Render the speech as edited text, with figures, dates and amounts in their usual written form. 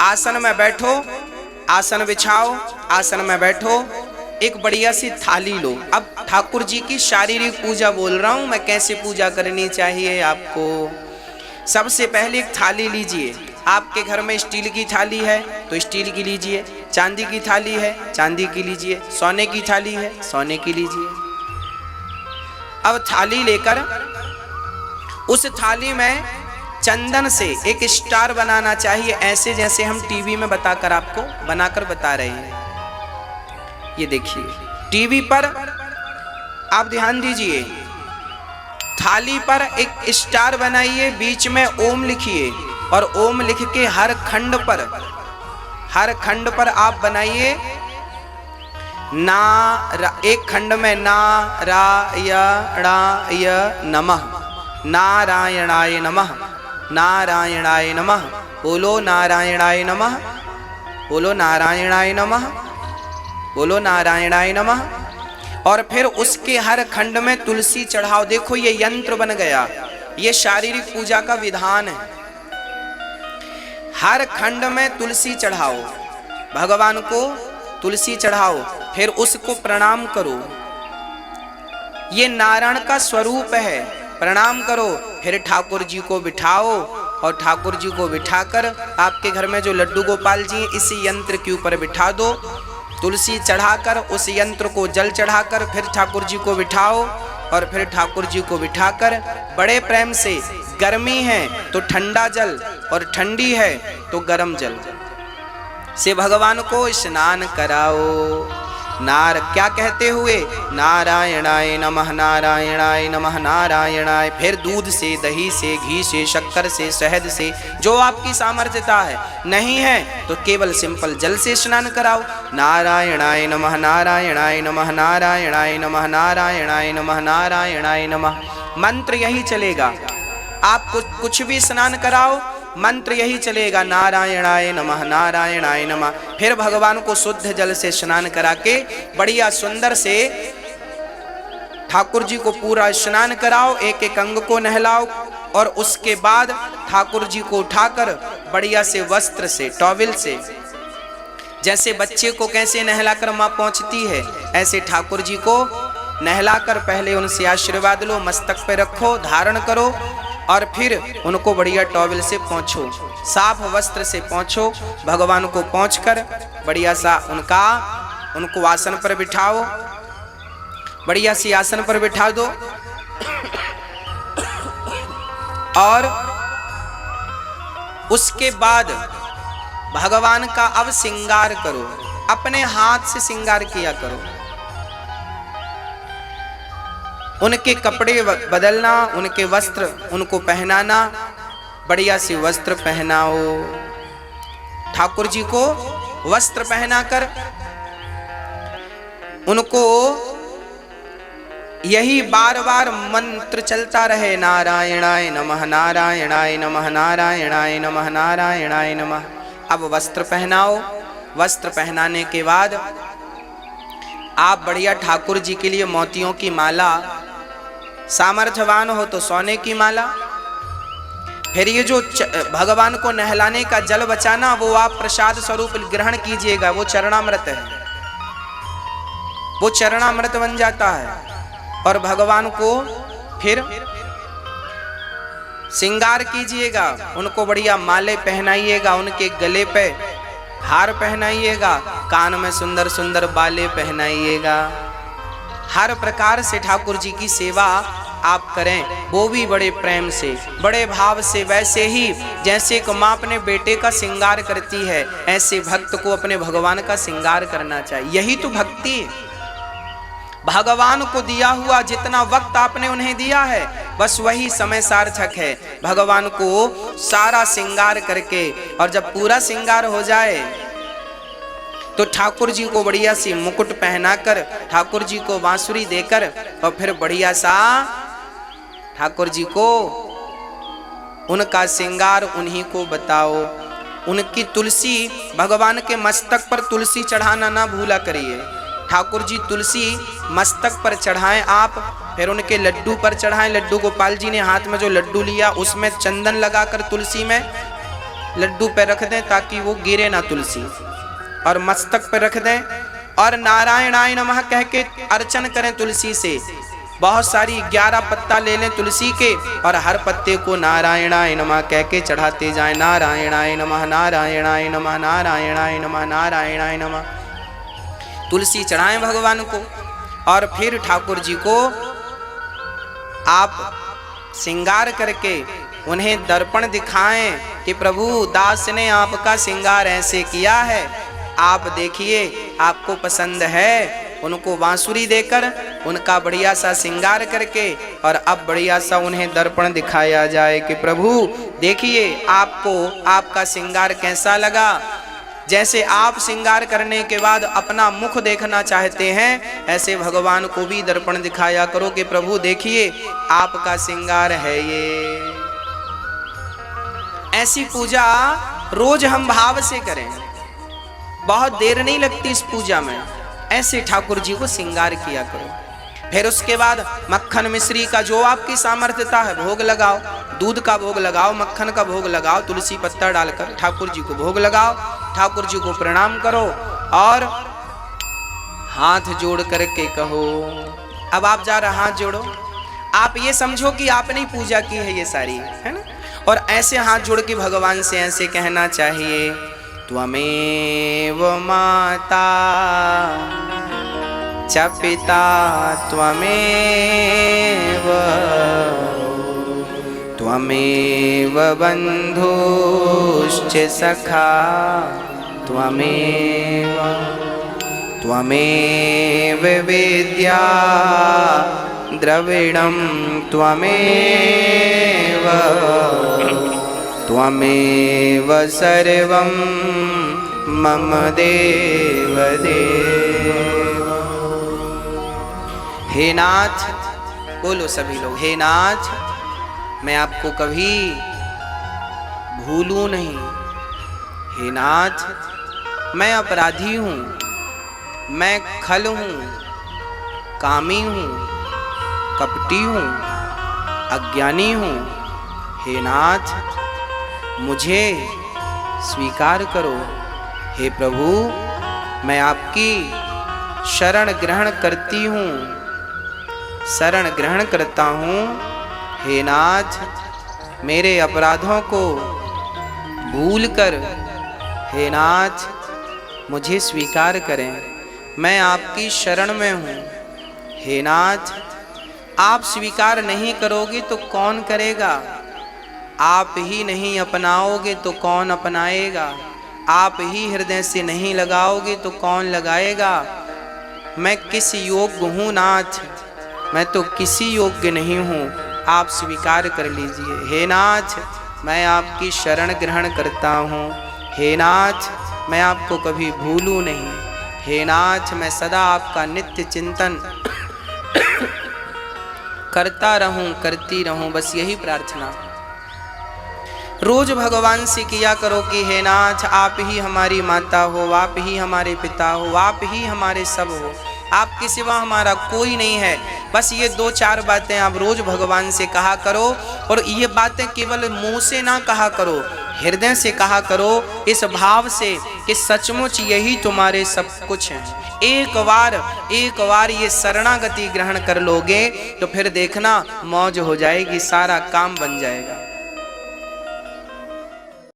आसन में बैठो, आसन बिछाओ, आसन में बैठो, एक बढ़िया सी थाली लो। अब ठाकुर जी की शारीरिक पूजा बोल रहा हूं मैं, कैसे पूजा करनी चाहिए आपको। सबसे पहले एक थाली लीजिए। आपके घर में स्टील की थाली है तो स्टील की लीजिए, चांदी की थाली है चांदी की लीजिए, सोने की थाली है सोने की लीजिए। अब थाली लेकर उस थाली में चंदन से एक स्टार बनाना चाहिए, ऐसे जैसे हम टीवी में बताकर आपको बनाकर बता रहे हैं। ये देखिए टीवी पर आप ध्यान दीजिए, थाली पर एक स्टार बनाइए, बीच में ओम लिखिए और ओम लिख के हर खंड पर आप बनाइए एक खंड में नारायणाय नमः, नारायणाय नमः, नारायणाय नमः, बोलो नारायणाय नमः, बोलो नारायणाय नमः, बोलो नारायणाय नमः। और फिर उसके हर खंड में तुलसी चढ़ाओ। देखो ये यंत्र बन गया, ये शारीरिक पूजा का विधान है। हर खंड में तुलसी चढ़ाओ, भगवान को तुलसी चढ़ाओ, फिर उसको प्रणाम करो। ये नारायण का स्वरूप है, प्रणाम करो। फिर ठाकुर जी को बिठाओ और ठाकुर जी को बिठाकर आपके घर में जो लड्डू गोपाल जी इस यंत्र के ऊपर बिठा दो। तुलसी चढ़ाकर उस यंत्र को जल चढ़ाकर फिर ठाकुर जी को बिठाओ और फिर ठाकुर जी को बिठाकर बड़े प्रेम से, गर्मी है तो ठंडा जल और ठंडी है तो गर्म जल से भगवान को स्नान कराओ। क्या कहते हुए, नारायणाय नमः, नारायणाय नमः, नारायणाय। फिर दूध से, दही से, घी से, शक्कर से, शहद से, जो आपकी सामर्थ्यता है। नहीं है तो केवल सिंपल जल से स्नान कराओ। नारायणाय नमः, नारायणाय नमः, नारायणाय नमः, नारायणाय नमः, नारायणाय नमः। मंत्र यही चलेगा, आप कुछ भी स्नान कराओ, मंत्र यही चलेगा, नारायणाय नमः, नारायणाय नमः। फिर भगवान को शुद्ध जल से स्नान करा के बढ़िया सुंदर से ठाकुर जी को पूरा स्नान कराओ, एक एक अंग को नहलाओ और उसके बाद ठाकुर जी को उठाकर बढ़िया से वस्त्र से, टॉवेल से, जैसे बच्चे को कैसे नहलाकर माँ पहुँचती है, ऐसे ठाकुर जी को नहलाकर पहले उनसे आशीर्वाद लो, मस्तक पे रखो, धारण करो और फिर उनको बढ़िया टॉवेल से पोंछो, साफ वस्त्र से पोंछो। भगवान को पोंछकर बढ़िया सा उनको आसन पर बिठाओ, बढ़िया सी आसन पर बिठा दो और उसके बाद भगवान का अब श्रृंगार करो, अपने हाथ से श्रृंगार किया करो। उनके कपड़े बदलना, उनके वस्त्र उनको पहनाना, बढ़िया से वस्त्र पहनाओ। ठाकुर जी को वस्त्र पहनाकर उनको यही बार बार मंत्र चलता रहे, नारायणाय नमः, नारायणाय नमः, नारायणाय नमः, नारायणाय नमः। अब वस्त्र पहनाओ। वस्त्र पहनाने के बाद आप बढ़िया ठाकुर जी के लिए मोतियों की माला, सामर्थ्यवान हो तो सोने की माला। फिर ये जो भगवान को नहलाने का जल बचाना, वो आप प्रसाद स्वरूप ग्रहण कीजिएगा, वो चरणामृत है, वो चरणामृत बन जाता है। और भगवान को फिर श्रृंगार कीजिएगा, उनको बढ़िया माले पहनाइएगा, उनके गले पे हार पहनाइएगा, कान में सुंदर सुंदर बाले पहनाइएगा। हर प्रकार से ठाकुर जी की सेवा आप करें, वो भी बड़े प्रेम से, बड़े भाव से। वैसे ही जैसे एक माँ अपने बेटे का श्रृंगार करती है, ऐसे भक्त को अपने भगवान का श्रृंगार करना चाहिए। यही तो भक्ति है। भगवान को दिया हुआ जितना वक्त आपने उन्हें दिया है, बस वही समय सार्थक है। भगवान को सारा श्रृंगार करके, और जब पूरा श्रृंगार हो जाए तो ठाकुर जी को बढ़िया सी मुकुट पहनाकर, ठाकुर जी को बांसुरी देकर, और फिर बढ़िया सा ठाकुर जी को उनका श्रृंगार उन्हीं को बताओ। उनकी तुलसी, भगवान के मस्तक पर तुलसी चढ़ाना ना भूला करिए। ठाकुर जी तुलसी मस्तक पर चढ़ाएं आप, फिर उनके लड्डू पर चढ़ाएं। लड्डू गोपाल जी ने हाथ में जो लड्डू लिया उसमें चंदन लगाकर तुलसी में लड्डू पे रख दें ताकि वो गिरे ना तुलसी, और मस्तक पे रख दें और नारायणाय नमः कह के अर्चन करें तुलसी से। बहुत सारी 11 पत्ता ले लें तुलसी के और हर पत्ते को नारायणाय नमः कह के चढ़ाते जाएं। नारायणाय नमः, नारायणाय नमः, नारायणाय नमः, नारायणाय नमः। तुलसी चढ़ाएं भगवान को और फिर ठाकुर जी को आप श्रृंगार करके उन्हें दर्पण दिखाएं कि प्रभु दास ने आपका श्रृंगार ऐसे किया है, आप देखिए आपको पसंद है। उनको बांसुरी देकर उनका बढ़िया सा श्रृंगार करके और अब बढ़िया सा उन्हें दर्पण दिखाया जाए कि प्रभु देखिए आपको आपका श्रृंगार कैसा लगा। जैसे आप श्रृंगार करने के बाद अपना मुख देखना चाहते हैं, ऐसे भगवान को भी दर्पण दिखाया करो कि प्रभु देखिए आपका श्रृंगार है ये। ऐसी पूजा रोज हम भाव से करें, बहुत देर नहीं लगती इस पूजा में। ऐसे ठाकुर जी को श्रृंगार किया करो। फिर उसके बाद मक्खन मिश्री का जो आपकी सामर्थ्यता है भोग लगाओ, दूध का भोग लगाओ, मक्खन का भोग लगाओ, तुलसी पत्ता डालकर ठाकुर जी को भोग लगाओ, ठाकुर जी को प्रणाम करो और हाथ जोड़ करके कहो। अब आप जा रहे हाथ जोड़ो, आप ये समझो कि आपने पूजा की है ये सारी, है ना। और ऐसे हाथ जोड़ के भगवान से ऐसे कहना चाहिए, त्वमेव माता च पिता त्वमेव, त्वमेव बन्धुश्च सखा त्वमेव, त्वमेव विद्या द्रविणं त्वमेव, त्वमेव सर्वं मम देव देव। हे नाथ, बोलो सभी लोग, हे नाथ मैं आपको कभी भूलूं नहीं। हे नाथ मैं अपराधी हूँ, मैं खल हूँ, कामी हूँ, कपटी हूँ, अज्ञानी हूँ। हे नाथ मुझे स्वीकार करो। हे प्रभु मैं आपकी शरण ग्रहण करती हूँ, शरण ग्रहण करता हूँ। हे नाथ मेरे अपराधों को भूलकर हे नाथ मुझे स्वीकार करें, मैं आपकी शरण में हूँ। हे नाथ आप स्वीकार नहीं करोगे तो कौन करेगा, आप ही नहीं अपनाओगे तो कौन अपनाएगा, आप ही हृदय से नहीं लगाओगे तो कौन लगाएगा। मैं किस योग्य हूँ नाथ, मैं तो किसी योग्य नहीं हूँ, आप स्वीकार कर लीजिए। हे नाथ मैं आपकी शरण ग्रहण करता हूँ। हे नाथ मैं आपको कभी भूलूं नहीं। हे नाथ मैं सदा आपका नित्य चिंतन करता रहूं, करती रहूं, बस यही प्रार्थना रोज भगवान से किया करो कि हे नाथ आप ही हमारी माता हो, आप ही हमारे पिता हो, आप ही हमारे सब हो, आपके सिवा हमारा कोई नहीं है। बस ये 2-4 बातें आप रोज भगवान से कहा करो, और ये बातें केवल मुंह से ना कहा करो, हृदय से कहा करो, इस भाव से कि सचमुच यही तुम्हारे सब कुछ है। एक बार ये शरणागति ग्रहण कर लोगे तो फिर देखना मौज हो जाएगी, सारा काम बन जाएगा।